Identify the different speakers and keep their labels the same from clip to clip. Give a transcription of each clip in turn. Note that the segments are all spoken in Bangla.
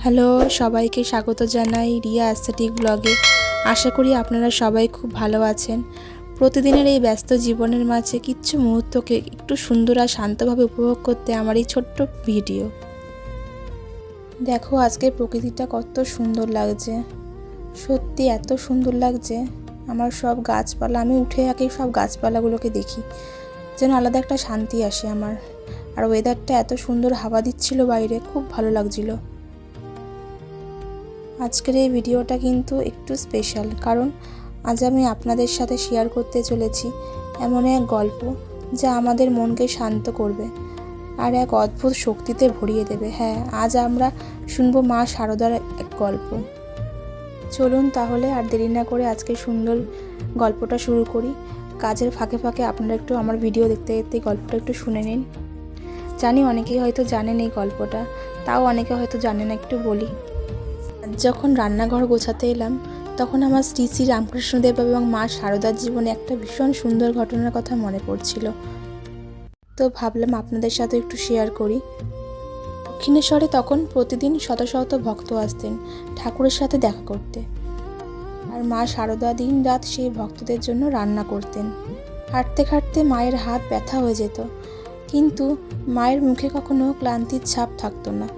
Speaker 1: হ্যালো, সবাইকে স্বাগত জানাই রিয়া অ্যাস্থেটিক ব্লগে। আশা করি আপনারা সবাই খুব ভালো আছেন। প্রতিদিনের এই ব্যস্ত জীবনের মাঝে কিছু মুহূর্তকে একটু সুন্দর আর শান্তভাবে উপভোগ করতে আমার এই ছোট্ট ভিডিও। দেখো আজকে প্রকৃতিটা কত সুন্দর লাগছে, সত্যি এত সুন্দর লাগছে। আমার সব গাছপালা, আমি উঠে আগে সব গাছপালাগুলোকে দেখি, যেন আলাদা একটা শান্তি আসে আমার। আর ওয়েদারটা এত সুন্দর হাওয়া দিচ্ছিল বাইরে, খুব ভালো লাগছিল। আজকের এই ভিডিওটা কিন্তু একটু স্পেশাল, কারণ আজ আমি আপনাদের সাথে শেয়ার করতে চলেছি এমন এক গল্প যা আমাদের মনকে শান্ত করবে আর এক অদ্ভুত শক্তিতে ভরিয়ে দেবে। হ্যাঁ, আজ আমরা শুনবো মা শারদার এক গল্প। চলুন তাহলে আর দেরি না করে আজকে সুন্দর গল্পটা শুরু করি। কাজের ফাঁকে ফাঁকে আপনারা একটু আমার ভিডিও দেখতে দেখতে গল্পটা একটু শুনে নিন। জানি অনেকেই হয়তো জানেন এই গল্পটা, তাও অনেকে হয়তো জানে না, একটু বলি। যখন রান্নাঘর গোছাতে এলাম, তখন আমার শ্রী শ্রী রামকৃষ্ণদেব এবং মা শারদার জীবনে একটা ভীষণ সুন্দর ঘটনার কথা মনে পড়ছিল। তো ভাবলাম আপনাদের সাথে একটু শেয়ার করি। দক্ষিণেশ্বরে তখন প্রতিদিন শত শত ভক্ত আসতেন ঠাকুরের সাথে দেখা করতে, আর মা শারদা দিন রাত সেই ভক্তদের জন্য রান্না করতেন। হাঁটতে হাঁটতে মায়ের হাত ব্যথা হয়ে যেত, কিন্তু মায়ের মুখে কখনো ক্লান্তির ছাপ থাকতো না।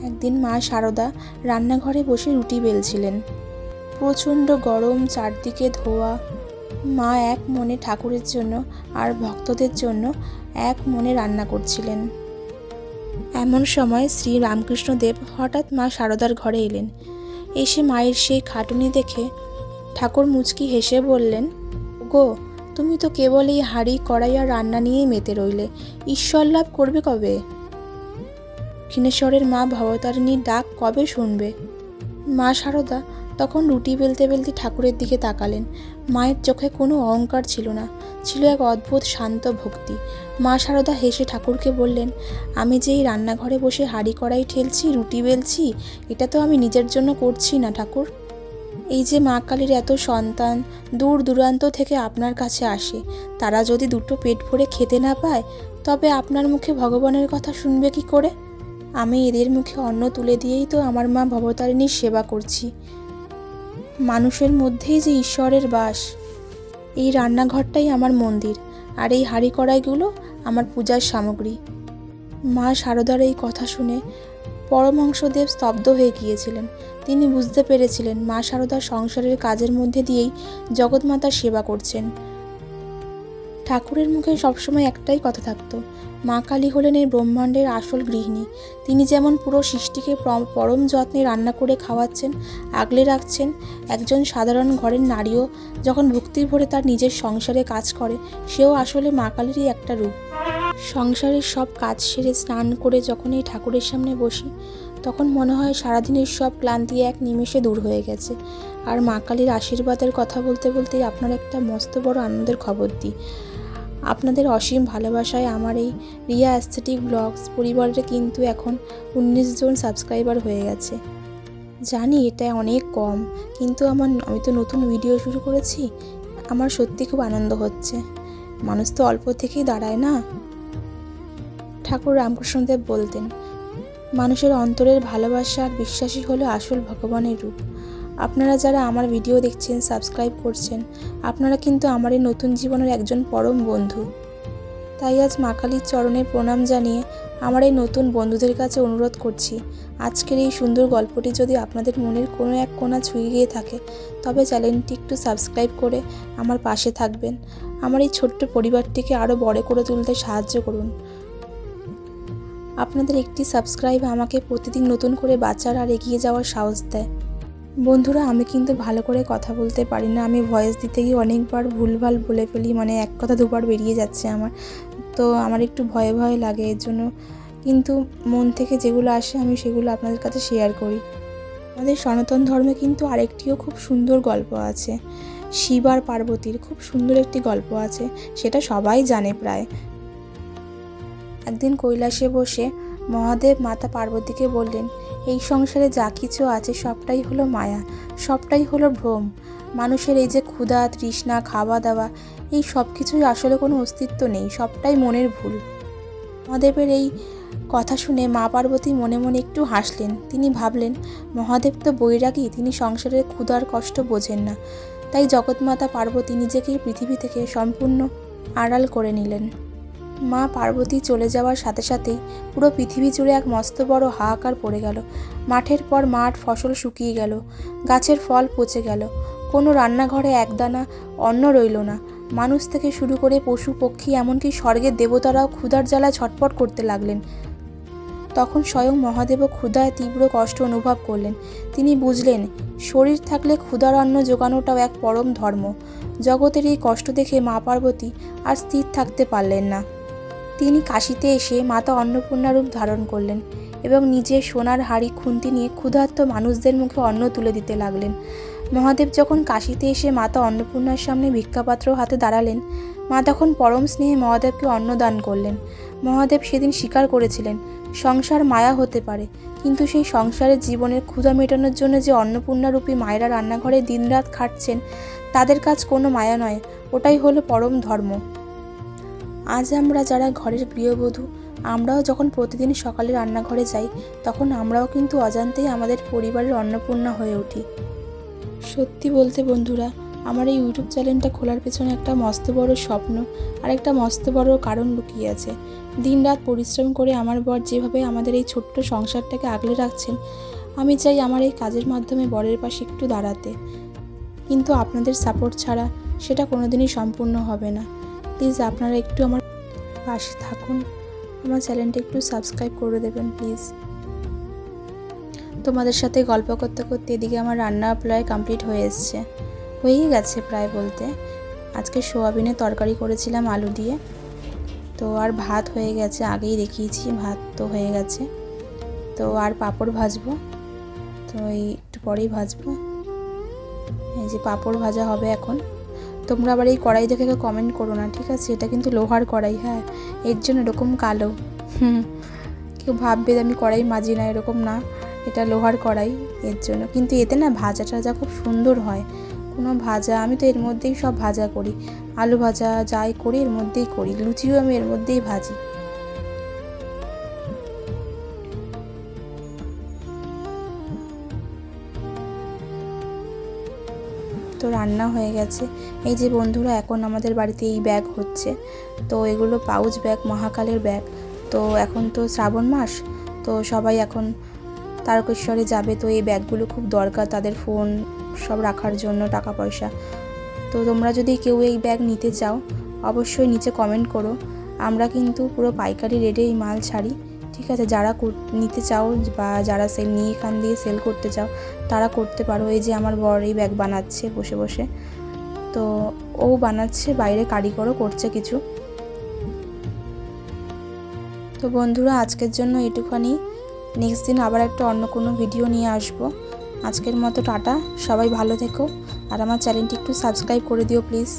Speaker 1: একদিন মা শারদা রান্নাঘরে বসে রুটি বেলছিলেন। প্রচণ্ড গরম, চারদিকে ধোয়া। মা এক মনে ঠাকুরের জন্য আর ভক্তদের জন্য এক মনে রান্না করছিলেন। এমন সময় শ্রী রামকৃষ্ণদেব হঠাৎ মা শারদার ঘরে এলেন। এসে মায়ের সেই খাটুনি দেখে ঠাকুর মুচকি হেসে বললেন, গো, তুমি তো কেবল এই হাঁড়ি কড়াই আর রান্না নিয়েই মেতে রইলে, ঈশ্বর লাভ করবে কবে? দক্ষিণেশ্বরের মা ভবতারিণীর ডাক কবে শুনবে? মা শারদা তখন রুটি বেলতে বেলতে ঠাকুরের দিকে তাকালেন। মায়ের চোখে কোনো অহংকার ছিল না, ছিল এক অদ্ভুত শান্ত ভক্তি। মা শারদা হেসে ঠাকুরকে বললেন, আমি যে এই রান্নাঘরে বসে হাঁড়ি কড়াই ঠেলছি, রুটি বেলছি, এটা তো আমি নিজের জন্য করছি না ঠাকুর। এই যে মা কালীর এত সন্তান দূর দূরান্ত থেকে আপনার কাছে আসে, তারা যদি দুটো পেট ভরে খেতে না পায়, তবে আপনার মুখে ভগবানের কথা শুনবে কি করে? আমি এদের মুখে অন্ন তুলে দিয়েই তো আমার মা ভবতারিণীর সেবা করছি। মানুষের মধ্যেই যে ঈশ্বরের বাস। এই রান্নাঘরটাই আমার মন্দির, আর এই হাঁড়ি কড়াইগুলো আমার পূজার সামগ্রী। মা শারদার এই কথা শুনে পরমহংসদেব স্তব্ধ হয়ে গিয়েছিলেন। তিনি বুঝতে পেরেছিলেন মা শারদার সংসারের কাজের মধ্যে দিয়েই জগৎমাতার সেবা করছেন। ঠাকুরের মুখে সবসময় একটাই কথা থাকতো, মা কালী হলেন এই ব্রহ্মাণ্ডের আসল গৃহিণী। তিনি যেমন পুরো সৃষ্টিকে পরম যত্নে রান্না করে খাওয়াচ্ছেন, আগলে রাখছেন, একজন সাধারণ ঘরের নারীও যখন ভক্তির ভরে তার নিজের সংসারে কাজ করে, সেও আসলে মা কালীরই একটা রূপ। সংসারের সব কাজ সেরে স্নান করে যখন এই ঠাকুরের সামনে বসি, তখন মনে হয় সারাদিনের সব ক্লান্তি এক নিমেষে দূর হয়ে গেছে। আর মা কালীর আশীর্বাদের কথা বলতে বলতেই আপনার একটা মস্ত বড় আনন্দের খবর দিই। আপনাদের অসীম ভালোবাসায় আমার এই রিয়া অ্যাস্থেটিক ব্লগস পরিবারে কিন্তু এখন 19 জন সাবস্ক্রাইবার হয়ে গেছে। জানি এটা অনেক কম, কিন্তু আমি তো নতুন ভিডিও শুরু করেছি, আমার সত্যি খুব আনন্দ হচ্ছে। মানুষ তো অল্প থেকেই দাঁড়ায় না। ঠাকুর রামকৃষ্ণদেব বলতেন, মানুষের অন্তরের ভালোবাসা আর বিশ্বাসই হলো আসল ভগবানের রূপ। আপনারা যারা আমার ভিডিও দেখছেন, সাবস্ক্রাইব করছেন, আপনারা কিন্তু আমার এই নতুন জীবনের একজন পরম বন্ধু। তাই আজ মা কালীর চরণে প্রণাম জানিয়ে আমার এই নতুন বন্ধুদের কাছে অনুরোধ করছি, আজকের এই সুন্দর গল্পটি যদি আপনাদের মনের কোনো এক কোণা ছুঁয়ে গিয়ে থাকে, তবে চ্যানেলটি একটু সাবস্ক্রাইব করে আমার পাশে থাকবেন। আমার এই ছোট্ট পরিবারটিকে আরও বড় করে তুলতে সাহায্য করুন। আপনাদের একটি সাবস্ক্রাইব আমাকে প্রতিদিন নতুন করে বাঁচার আর এগিয়ে যাওয়ার সাহস দেয়। বন্ধুরা, আমি কিন্তু ভালো করে কথা বলতে পারি না, আমি ভয়েস দিতে গিয়ে অনেকবার ভুলভাল বলে ফেলি, মানে এক কথা দুবার বেরিয়ে যাচ্ছে আমার, তো আমার একটু ভয়ে ভয়ে লাগে এর জন্য। কিন্তু মন থেকে যেগুলো আসে আমি সেগুলো আপনাদের কাছে শেয়ার করি। আমাদের সনাতন ধর্মে কিন্তু আরেকটিও খুব সুন্দর গল্প আছে, শিব আর পার্বতীর খুব সুন্দর একটি গল্প আছে, সেটা সবাই জানে প্রায়। একদিন কৈলাসে বসে মহাদেব মাতা পার্বতীকে বললেন, এই সংসারে যা কিছু আছে সবটাই হলো মায়া, সবটাই হলো ভ্রম। মানুষের এই যে ক্ষুধা, তৃষ্ণা, খাওয়া দাওয়া, এই সব কিছুই আসলে কোনো অস্তিত্ব নেই, সবটাই মনের ভুল। মহাদেবের এই কথা শুনে মা পার্বতী মনে মনে একটু হাসলেন। তিনি ভাবলেন, মহাদেব তো বৈরাগী, তিনি সংসারের ক্ষুধার কষ্ট বোঝেন না। তাই জগৎমাতা পার্বতী নিজেকে পৃথিবী থেকে সম্পূর্ণ আড়াল করে নিলেন। মা পার্বতী চলে যাওয়ার সাথে সাথেই পুরো পৃথিবী জুড়ে এক মস্ত বড় হাহাকার পড়ে গেল। মাঠের পর মাঠ, ফসল শুকিয়ে গেল, গাছের ফল পচে গেল, কোনো রান্নাঘরে একদানা অন্ন রইল না। মানুষ থেকে শুরু করে পশু পক্ষী, এমনকি স্বর্গের দেবতারাও ক্ষুধার জ্বালায় ছটফট করতে লাগলেন। তখন স্বয়ং মহাদেবও ক্ষুধায় তীব্র কষ্ট অনুভব করলেন। তিনি বুঝলেন, শরীর থাকলে ক্ষুধার অন্ন জোগানোটাও এক পরম ধর্ম। জগতের এই কষ্ট দেখে মা পার্বতী আর স্থির থাকতে পারলেন না। তিনি কাশীতে এসে মাতা অন্নপূর্ণা রূপ ধারণ করলেন এবং নিজে সোনার হাঁড়ি খুন্তি নিয়ে ক্ষুধার্ত মানুষদের মুখে অন্ন তুলে দিতে লাগলেন। মহাদেব যখন কাশীতে এসে মাতা অন্নপূর্ণার সামনে ভিক্ষাপাত্র হাতে দাঁড়ালেন, মা তখন পরম স্নেহে মহাদেবকে অন্ন দান করলেন। মহাদেব সেদিন স্বীকার করেছিলেন, সংসার মায়া হতে পারে, কিন্তু সেই সংসারের জীবনের ক্ষুধা মেটানোর জন্য যে অন্নপূর্ণারূপী মায়েরা রান্নাঘরে দিনরাত খাটছেন, তাদের কাজ কোনো মায়া নয়, ওটাই হলো পরম ধর্ম। আজ আমরা যারা ঘরের গৃহবধূ, আমরাও যখন প্রতিদিন সকালে রান্নাঘরে যাই, তখন আমরাও কিন্তু অজান্তেই আমাদের পরিবারের অন্নপূর্ণা হয়ে উঠি। সত্যি বলতে বন্ধুরা, আমার এই ইউটিউব চ্যানেলটা খোলার পেছনে একটা মস্ত বড় স্বপ্ন আর একটা মস্ত বড় কারণ লুকিয়ে আছে। দিনরাত পরিশ্রম করে আমার বর যেভাবে আমাদের এই ছোট্ট সংসারটাকে আগলে রাখছেন, আমি চাই আমার এই কাজের মাধ্যমে বরের পাশে একটু দাঁড়াতে। কিন্তু আপনাদের সাপোর্ট ছাড়া সেটা কোনোদিনই সম্পূর্ণ হবে না। প্লিজ আপনারা একটু আমার পাশে থাকুন, আমার চ্যানেলটা একটু সাবস্ক্রাইব করে দেবেন প্লিজ। তোমাদের সাথে গল্প করতে করতে এদিকে আমার রান্না প্রায় কমপ্লিট হয়েই গেছে প্রায় বলতে। আজকে সোয়াবিনের তরকারি করেছিলাম আলু দিয়ে, তো আর ভাত হয়ে গেছে, আগেই দেখিয়েছি, ভাত তো হয়ে গেছে। তো আর পাঁপড় ভাজবো, তো এই একটু পরেই ভাজবো। এই যে পাঁপড় ভাজা হবে এখন। তোমরা আবার এই কড়াই দেখে কমেন্ট করো না, ঠিক আছে? এটা কিন্তু লোহার কড়াই, হ্যাঁ, এর জন্য এরকম কালো। কেউ ভাববে আমি কড়াই মাজি না, এরকম না, এটা লোহার কড়াই, এর জন্য। কিন্তু এতে না ভাজা টাজা খুব সুন্দর হয়। কোনো ভাজা, আমি তো এর মধ্যেই সব ভাজা করি, আলু ভাজা যাই করি এর মধ্যেই করি, লুচিও আমি এর মধ্যেই ভাজি। তো রান্না হয়ে গেছে। এই যে বন্ধুরা, এখন আমাদের বাড়িতে এই ব্যাগ হচ্ছে, তো এগুলো পাউচ ব্যাগ, মহাকালের ব্যাগ। তো এখন তো শ্রাবণ মাস, তো সবাই এখন তারকেশ্বরে যাবে, তো এই ব্যাগগুলো খুব দরকার তাদের, ফোন সব রাখার জন্য, টাকা পয়সা। তো তোমরা যদি কেউ এই ব্যাগ নিতে চাও, অবশ্যই নিচে কমেন্ট করো। আমরা কিন্তু পুরো পাইকারি রেটে এই মাল ছাড়ি, ঠিক আছে? যারা নিতে চাও বা যারা এখান দিয়ে সেল করতে চাও, তারা করতে পারো। এই যে আমার বর এই ব্যাগ বানাচ্ছে বসে বসে, তো ও বানাচ্ছে, বাইরে কারিগরও করছে কিছু। তো বন্ধুরা, আজকের জন্য এটুখানি। নেক্সট দিন আবার একটা অন্য কোনো ভিডিও নিয়ে আসবো। আজকের মতো টাটা, সবাই ভালো থেকো, আর আমার চ্যানেলটি একটু সাবস্ক্রাইব করে দিও প্লিজ।